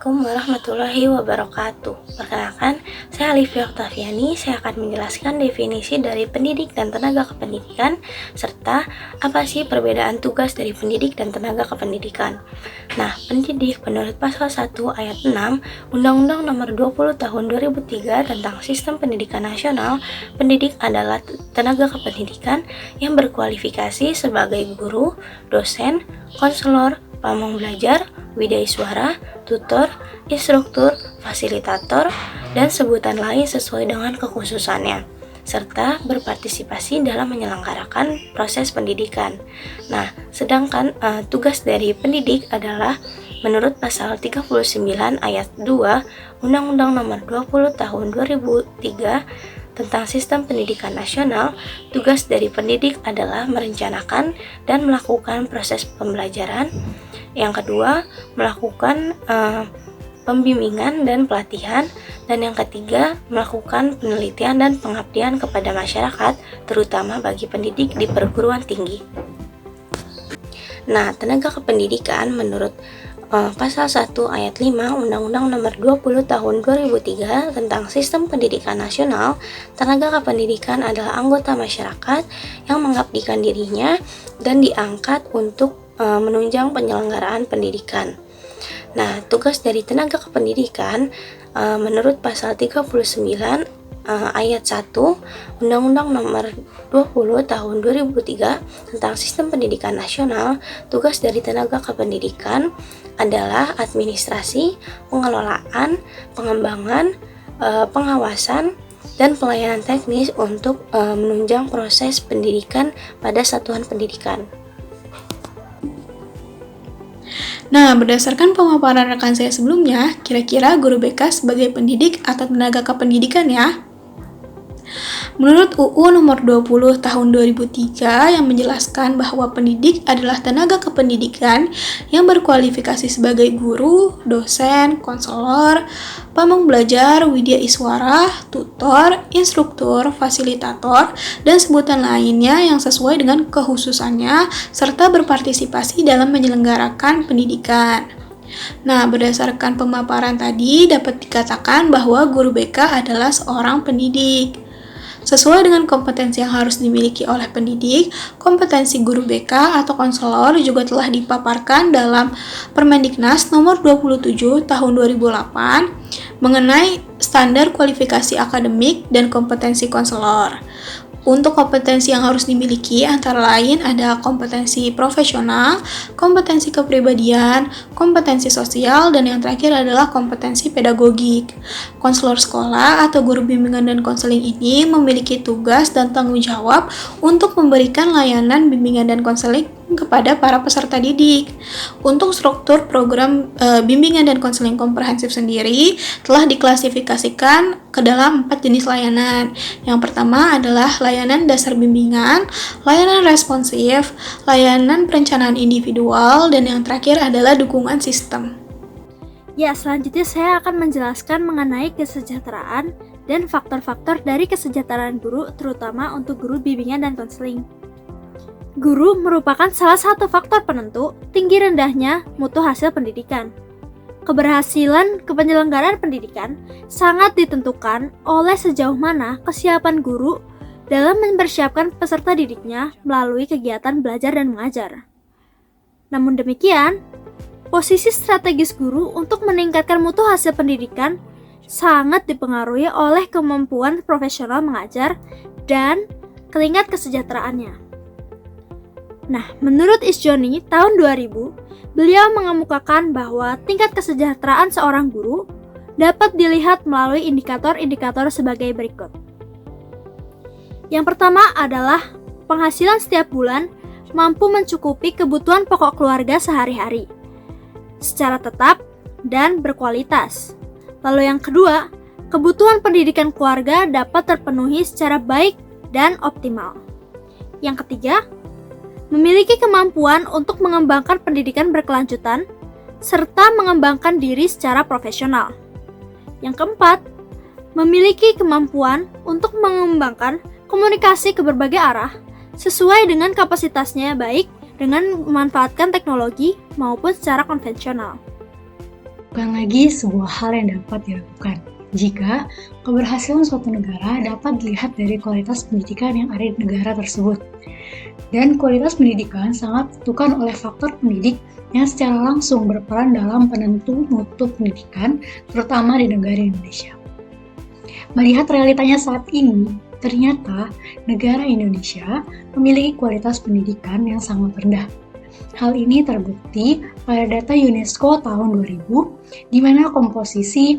Assalamualaikum warahmatullahi wabarakatuh. Perkenalkan, saya Alifia Oktaviani. Saya akan menjelaskan definisi dari pendidik dan tenaga kependidikan, serta apa sih perbedaan tugas dari pendidik dan tenaga kependidikan. Nah, pendidik menurut pasal 1 ayat 6 Undang-Undang Nomor 20 Tahun 2003 tentang Sistem Pendidikan Nasional, pendidik adalah tenaga kependidikan yang berkualifikasi sebagai guru, dosen, konselor, pamong belajar, widaiswara, tutor, instruktur, fasilitator, dan sebutan lain sesuai dengan kekhususannya, serta berpartisipasi dalam menyelenggarakan proses pendidikan. Nah, sedangkan tugas dari pendidik adalah menurut pasal 39 ayat 2 Undang-Undang Nomor 20 Tahun 2003 tentang Sistem Pendidikan Nasional, tugas dari pendidik adalah merencanakan dan melakukan proses pembelajaran. Yang kedua, melakukan pembimbingan dan pelatihan. Dan yang ketiga, melakukan penelitian dan pengabdian kepada masyarakat, terutama bagi pendidik di perguruan tinggi. Nah, tenaga kependidikan menurut Pasal 1 ayat 5 Undang-Undang Nomor 20 Tahun 2003 tentang Sistem Pendidikan Nasional, tenaga kependidikan adalah anggota masyarakat yang mengabdikan dirinya dan diangkat untuk menunjang penyelenggaraan pendidikan. Nah, tugas dari tenaga kependidikan menurut pasal 39 ayat 1 Undang-Undang Nomor 20 Tahun 2003 tentang Sistem Pendidikan Nasional, tugas dari tenaga kependidikan adalah administrasi, pengelolaan, pengembangan, pengawasan, dan pelayanan teknis untuk menunjang proses pendidikan pada satuan pendidikan. Nah, berdasarkan pemaparan rekan saya sebelumnya, kira-kira guru BK sebagai pendidik atau tenaga kependidikan ya? Menurut UU Nomor 20 Tahun 2003 yang menjelaskan bahwa pendidik adalah tenaga kependidikan yang berkualifikasi sebagai guru, dosen, konselor, pamong belajar, widaiswara, tutor, instruktur, fasilitator, dan sebutan lainnya yang sesuai dengan kekhususannya serta berpartisipasi dalam menyelenggarakan pendidikan. Nah, berdasarkan pemaparan tadi dapat dikatakan bahwa guru BK adalah seorang pendidik. Sesuai dengan kompetensi yang harus dimiliki oleh pendidik, kompetensi guru BK atau konselor juga telah dipaparkan dalam Permendiknas Nomor 27 Tahun 2008 mengenai standar kualifikasi akademik dan kompetensi konselor. Untuk kompetensi yang harus dimiliki antara lain ada kompetensi profesional, kompetensi kepribadian, kompetensi sosial, dan yang terakhir adalah kompetensi pedagogik. Konselor sekolah atau guru bimbingan dan konseling ini memiliki tugas dan tanggung jawab untuk memberikan layanan bimbingan dan konseling kepada para peserta didik. Untuk struktur program bimbingan dan konseling komprehensif sendiri telah diklasifikasikan ke dalam 4 jenis layanan. Yang pertama adalah layanan dasar bimbingan, layanan responsif, layanan perencanaan individual, dan yang terakhir adalah dukungan sistem. Ya, selanjutnya saya akan menjelaskan mengenai kesejahteraan dan faktor-faktor dari kesejahteraan guru, terutama untuk guru bimbingan dan konseling. Guru merupakan salah satu faktor penentu tinggi rendahnya mutu hasil pendidikan. Keberhasilan penyelenggaraan pendidikan sangat ditentukan oleh sejauh mana kesiapan guru dalam mempersiapkan peserta didiknya melalui kegiatan belajar dan mengajar. Namun demikian, posisi strategis guru untuk meningkatkan mutu hasil pendidikan sangat dipengaruhi oleh kemampuan profesional mengajar dan tingkat kesejahteraannya. Nah, menurut Isjoni tahun 2000, beliau mengemukakan bahwa tingkat kesejahteraan seorang guru dapat dilihat melalui indikator-indikator sebagai berikut. Yang pertama adalah penghasilan setiap bulan mampu mencukupi kebutuhan pokok keluarga sehari-hari secara tetap dan berkualitas. Lalu yang kedua, kebutuhan pendidikan keluarga dapat terpenuhi secara baik dan optimal. Yang ketiga, memiliki kemampuan untuk mengembangkan pendidikan berkelanjutan serta mengembangkan diri secara profesional. Yang keempat, memiliki kemampuan untuk mengembangkan komunikasi ke berbagai arah sesuai dengan kapasitasnya baik dengan memanfaatkan teknologi maupun secara konvensional. bukan lagi sebuah hal yang dapat dilakukan. Jika keberhasilan suatu negara dapat dilihat dari kualitas pendidikan yang ada di negara tersebut. Dan kualitas pendidikan sangat ditentukan oleh faktor pendidik yang secara langsung berperan dalam penentu mutu pendidikan, terutama di negara Indonesia. Melihat realitanya saat ini, ternyata negara Indonesia memiliki kualitas pendidikan yang sangat rendah. Hal ini terbukti pada data UNESCO tahun 2000, di mana komposisi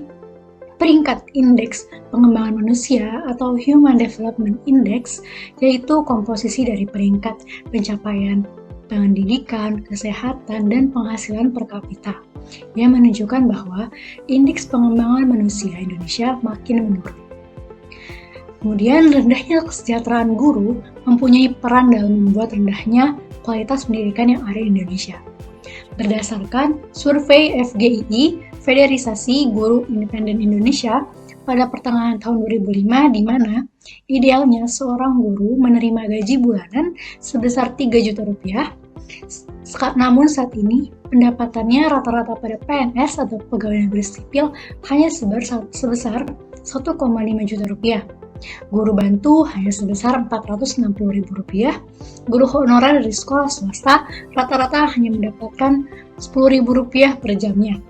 peringkat Indeks Pengembangan Manusia atau Human Development Index, yaitu komposisi dari peringkat pencapaian pendidikan, kesehatan, dan penghasilan per kapita, yang menunjukkan bahwa Indeks Pengembangan Manusia Indonesia makin menurun. Kemudian, rendahnya kesejahteraan guru mempunyai peran dalam membuat rendahnya kualitas pendidikan yang ada di Indonesia. Berdasarkan survei FGII, Federasi Guru Independen Indonesia, pada pertengahan tahun 2005, di mana idealnya seorang guru menerima gaji bulanan sebesar 3 juta rupiah. Namun saat ini, pendapatannya rata-rata pada PNS atau pegawai negeri sipil hanya sebesar 1,5 juta rupiah. Guru bantu hanya sebesar Rp460.000, guru honorer dari sekolah swasta rata-rata hanya mendapatkan Rp10.000 per jamnya.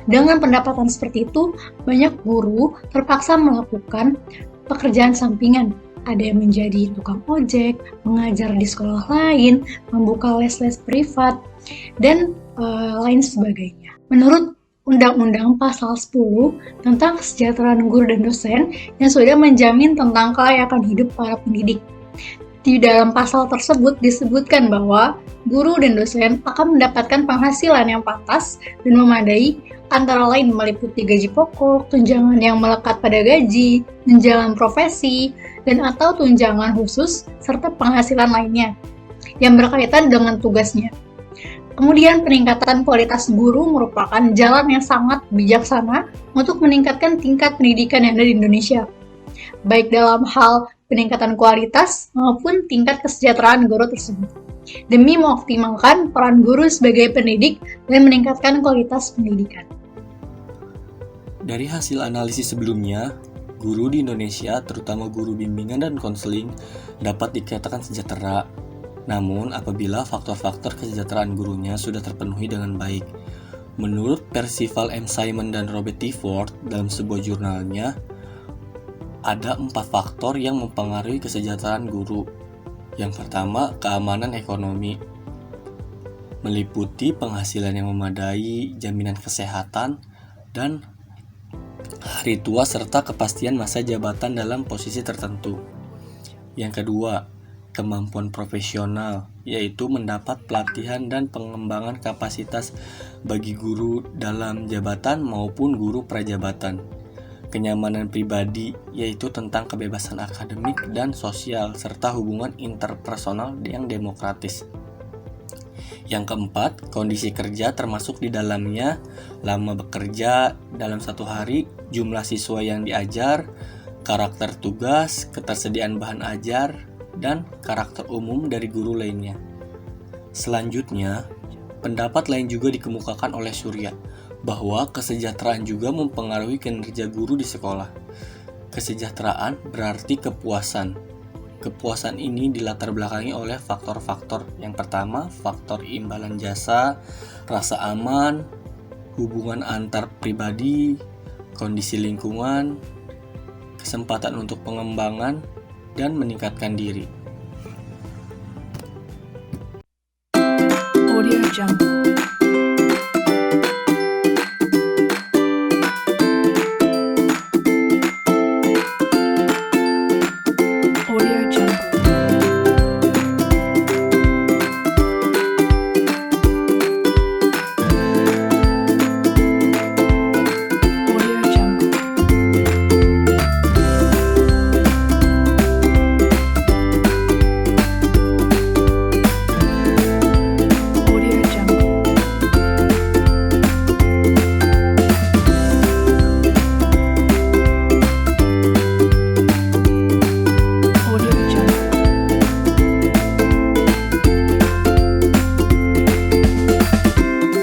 Dengan pendapatan seperti itu, banyak guru terpaksa melakukan pekerjaan sampingan. Ada yang menjadi tukang ojek, mengajar di sekolah lain, membuka les-les privat, dan lain sebagainya. Menurut Undang-Undang Pasal 10 tentang Kesejahteraan Guru dan Dosen yang sudah menjamin tentang kelayakan hidup para pendidik. Di dalam pasal tersebut disebutkan bahwa guru dan dosen akan mendapatkan penghasilan yang pantas dan memadai, antara lain meliputi gaji pokok, tunjangan yang melekat pada gaji, tunjangan profesi, dan atau tunjangan khusus, serta penghasilan lainnya yang berkaitan dengan tugasnya. Kemudian peningkatan kualitas guru merupakan jalan yang sangat bijaksana untuk meningkatkan tingkat pendidikan yang ada di Indonesia, baik dalam hal peningkatan kualitas maupun tingkat kesejahteraan guru tersebut, demi mengoptimalkan peran guru sebagai pendidik dan meningkatkan kualitas pendidikan. Dari hasil analisis sebelumnya, guru di Indonesia, terutama guru bimbingan dan konseling, dapat dikatakan sejahtera. Namun, apabila faktor-faktor kesejahteraan gurunya sudah terpenuhi dengan baik. Menurut Percival M. Simon dan Robert T. Ford dalam sebuah jurnalnya, ada 4 faktor yang mempengaruhi kesejahteraan guru. Yang pertama, keamanan ekonomi. Meliputi penghasilan yang memadai, jaminan kesehatan, dan hari tua serta kepastian masa jabatan dalam posisi tertentu. Yang kedua, kemampuan profesional, yaitu mendapat pelatihan dan pengembangan kapasitas bagi guru dalam jabatan maupun guru prajabatan. Kenyamanan pribadi, yaitu tentang kebebasan akademik dan sosial, serta hubungan interpersonal yang demokratis. Yang keempat, kondisi kerja termasuk di dalamnya lama bekerja dalam satu hari, jumlah siswa yang diajar, karakter tugas, ketersediaan bahan ajar, dan karakter umum dari guru lainnya. Selanjutnya, pendapat lain juga dikemukakan oleh Surya, bahwa kesejahteraan juga mempengaruhi kinerja guru di sekolah. Kesejahteraan berarti kepuasan. Kepuasan ini dilatar belakangi oleh faktor-faktor. Yang pertama, faktor imbalan jasa, rasa aman, hubungan antar pribadi, kondisi lingkungan, kesempatan untuk pengembangan, dan meningkatkan diri. Audio Jungle.